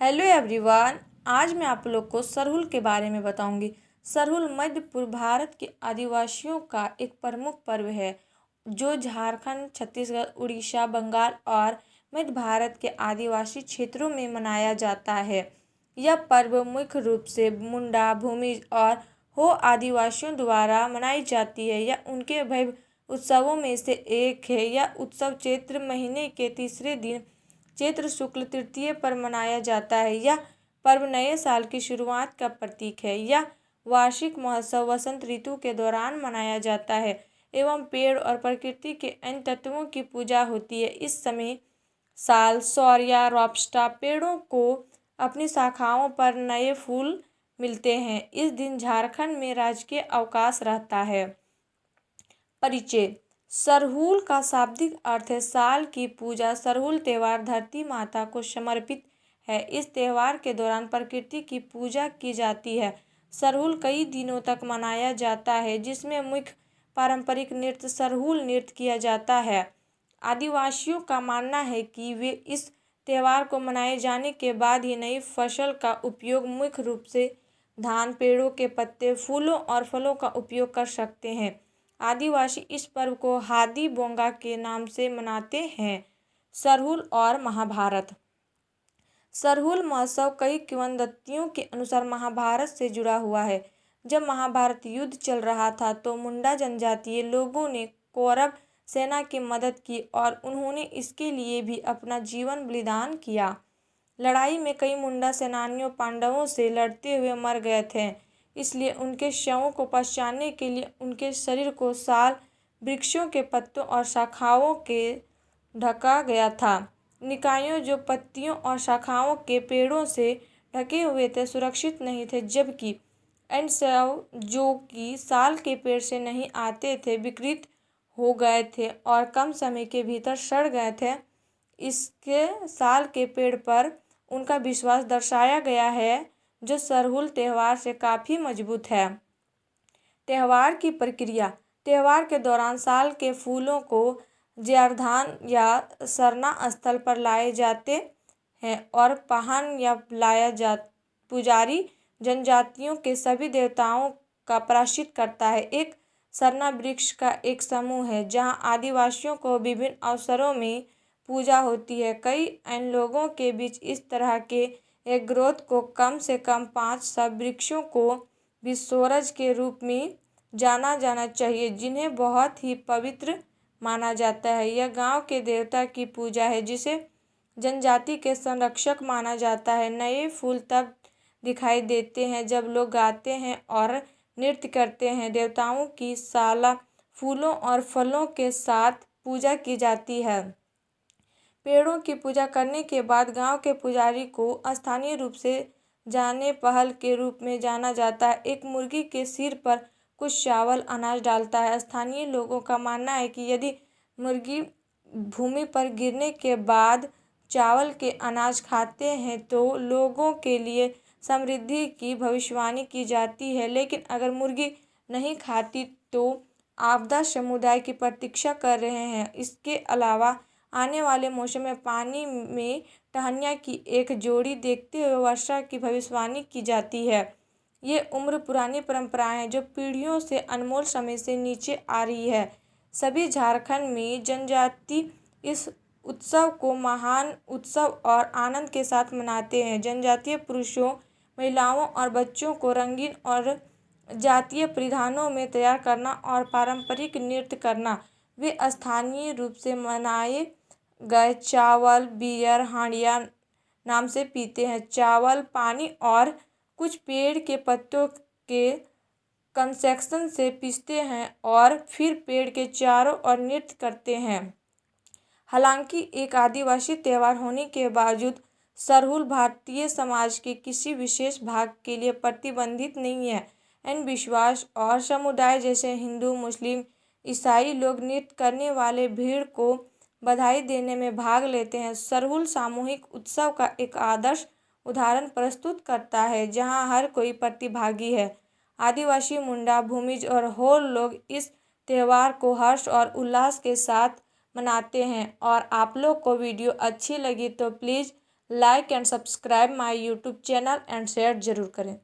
Hello everyone. आज मैं आप लोग को सरहुल के बारे में बताऊंगी। सरहुल मध्य पूर्व भारत के आदिवासियों का एक प्रमुख पर्व है जो झारखंड, छत्तीसगढ़, उड़ीसा, बंगाल और मध्य भारत के आदिवासी क्षेत्रों में मनाया जाता है। यह पर्व मुख्य रूप से मुंडा, भूमिज और हो आदिवासियों द्वारा मनाई जाती है। यह उनके भव्य उत्सवों में से एक है। यह उत्सव चैत्र महीने के तीसरे दिन चैत्र शुक्ल तृतीया पर मनाया जाता है। यह पर्व नए साल की शुरुआत का प्रतीक है। यह वार्षिक महोत्सव वसंत ऋतु के दौरान मनाया जाता है एवं पेड़ और प्रकृति के अन्य तत्वों की पूजा होती है। इस समय साल, सौर्या, रॉबस्टा पेड़ों को अपनी शाखाओं पर नए फूल मिलते हैं। इस दिन झारखंड में राजकीय अवकाश रहता है। परिचय। सरहुल का शाब्दिक अर्थ है साल की पूजा। सरहुल त्यौहार धरती माता को समर्पित है। इस त्यौहार के दौरान प्रकृति की पूजा की जाती है। सरहुल कई दिनों तक मनाया जाता है जिसमें मुख्य पारंपरिक नृत्य सरहुल नृत्य किया जाता है। आदिवासियों का मानना है कि वे इस त्यौहार को मनाए जाने के बाद ही नई फसल का उपयोग मुख्य रूप से धान, पेड़ों के पत्ते, फूलों और फलों का उपयोग कर सकते हैं। आदिवासी इस पर्व को हादी बोंगा के नाम से मनाते हैं। सरहुल और महाभारत। सरहुल महोत्सव कई किंवदंतियों के अनुसार महाभारत से जुड़ा हुआ है। जब महाभारत युद्ध चल रहा था तो मुंडा जनजातीय लोगों ने कौरव सेना की मदद की और उन्होंने इसके लिए भी अपना जीवन बलिदान किया। लड़ाई में कई मुंडा सेनानियों पांडवों से लड़ते हुए मर गए थे, इसलिए उनके शवों को पहचानने के लिए उनके शरीर को साल, वृक्षों के पत्तों और शाखाओं के ढका गया था। निकायों जो पत्तियों और शाखाओं के पेड़ों से ढके हुए थे सुरक्षित नहीं थे, जबकि अन्य शव जो कि साल के पेड़ से नहीं आते थे विकृत हो गए थे और कम समय के भीतर सड़ गए थे। इसके साल के पेड़ पर उनका विश्वास दर्शाया गया है जो सरहुल त्यौहार से काफ़ी मजबूत है। त्यौहार की प्रक्रिया। त्यौहार के दौरान साल के फूलों को जयरधान या सरना स्थल पर लाए जाते हैं और पाहन या लाया जा पुजारी जनजातियों के सभी देवताओं का प्रायश्चित करता है। एक सरना वृक्ष का एक समूह है जहां आदिवासियों को विभिन्न अवसरों में पूजा होती है। कई अन्य लोगों के बीच इस तरह के एक ग्रोथ को कम से कम 5 सब वृक्षों को भी सूरज के रूप में जाना जाना चाहिए जिन्हें बहुत ही पवित्र माना जाता है। यह गांव के देवता की पूजा है जिसे जनजाति के संरक्षक माना जाता है। नए फूल तब दिखाई देते हैं जब लोग गाते हैं और नृत्य करते हैं। देवताओं की साला फूलों और फलों के साथ पूजा की जाती है। पेड़ों की पूजा करने के बाद गांव के पुजारी को स्थानीय रूप से जाने पहल के रूप में जाना जाता है। एक मुर्गी के सिर पर कुछ चावल अनाज डालता है। स्थानीय लोगों का मानना है कि यदि मुर्गी भूमि पर गिरने के बाद चावल के अनाज खाते हैं तो लोगों के लिए समृद्धि की भविष्यवाणी की जाती है, लेकिन अगर मुर्गी नहीं खाती तो आपदा समुदाय की प्रतीक्षा कर रहे हैं। इसके अलावा आने वाले मौसम में पानी में टहनियाँ की एक जोड़ी देखते हुए वर्षा की भविष्यवाणी की जाती है। ये उम्र पुरानी परंपराएं हैं जो पीढ़ियों से अनमोल समय से नीचे आ रही है। सभी झारखंड में जनजाति इस उत्सव को महान उत्सव और आनंद के साथ मनाते हैं। जनजातीय पुरुषों, महिलाओं और बच्चों को रंगीन और जातीय परिधानों में तैयार करना और पारंपरिक नृत्य करना। वे स्थानीय रूप से मनाए गए चावल, बियर, हांडिया नाम से पीते हैं। चावल, पानी और कुछ पेड़ के पत्तों के कंसेक्शन से पीसते हैं और फिर पेड़ के चारों ओर नृत्य करते हैं। हालांकि एक आदिवासी त्यौहार होने के बावजूद सरहुल भारतीय समाज के किसी विशेष भाग के लिए प्रतिबंधित नहीं है। अन्य विश्वास और समुदाय जैसे हिंदू, मुस्लिम, ईसाई लोग नृत्य करने वाले भीड़ को बधाई देने में भाग लेते हैं। सरहुल सामूहिक उत्सव का एक आदर्श उदाहरण प्रस्तुत करता है जहां हर कोई प्रतिभागी है। आदिवासी, मुंडा, भूमिज और होल लोग इस त्यौहार को हर्ष और उल्लास के साथ मनाते हैं। और आप लोग को वीडियो अच्छी लगी तो please like and subscribe my YouTube channel and share ज़रूर करें।